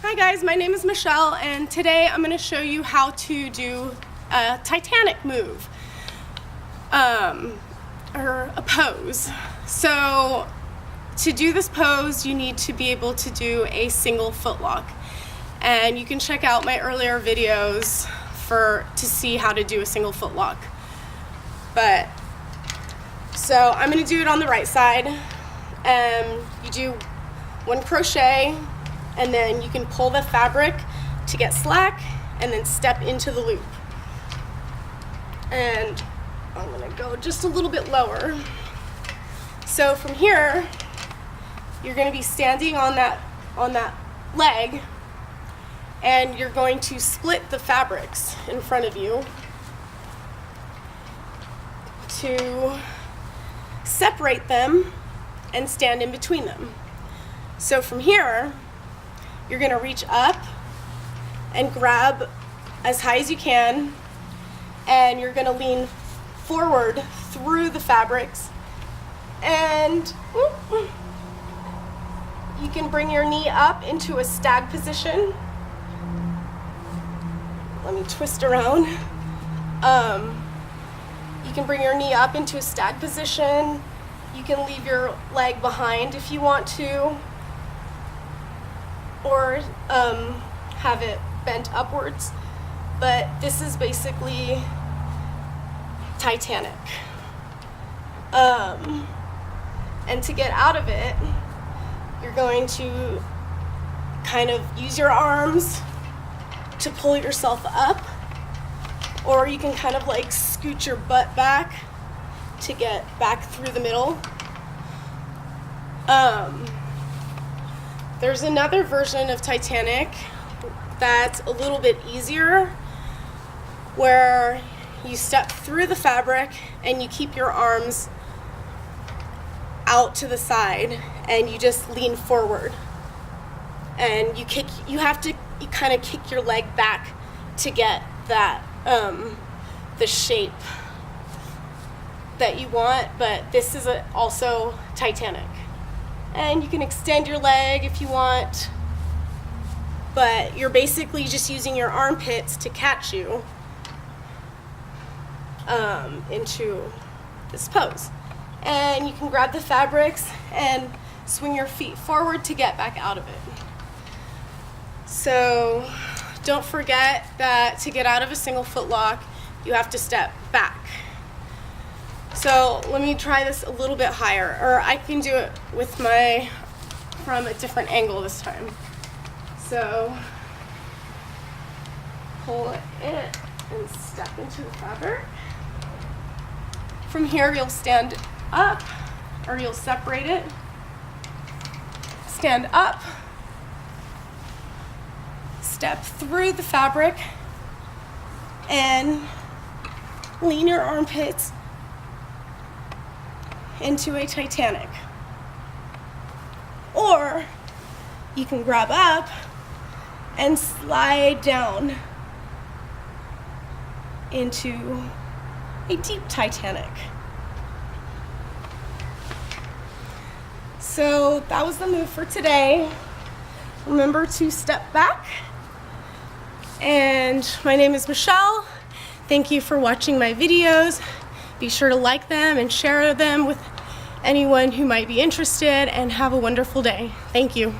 Hi guys, my name is Michelle and today I'm going to show you how to do a Titanic move, or a pose. So to do this pose you need to be able to do a single foot lock, and you can check out my earlier videos to see how to do a single foot lock. So I'm going to do it on the right side. You do 1 crochet, and then you can pull the fabric to get slack and then step into the loop. And I'm gonna go just a little bit lower. So from here, you're gonna be standing on that leg, and you're going to split the fabrics in front of you to separate them and stand in between them. So from here, you're going to reach up and grab as high as you can, and you're going to lean forward through the fabrics, and you can bring your knee up into a stag position. Let me twist around. You can bring your knee up into a stag position. You can leave your leg behind if you want to, or have it bent upwards. But this is basically Titanic. And to get out of it, you're going to kind of use your arms to pull yourself up, or you can kind of like scoot your butt back to get back through the middle. There's another version of Titanic that's a little bit easier, where you step through the fabric and you keep your arms out to the side and you just lean forward, and you kind of kick your leg back to get that the shape that you want. But this is also Titanic. And you can extend your leg if you want, but you're basically just using your armpits to catch you into this pose. And you can grab the fabrics and swing your feet forward to get back out of it. So don't forget that to get out of a single foot lock, you have to step back. So let me try this a little bit higher, or I can do it from a different angle this time. So pull it and step into the fabric. From here you'll stand up, or you'll separate it. Stand up, step through the fabric, and lean your armpits into a Titanic. Or you can grab up and slide down into a deep Titanic. So that was the move for today. Remember to step back. And my name is Michelle. Thank you for watching my videos. Be sure to like them and share them with anyone who might be interested, and have a wonderful day. Thank you.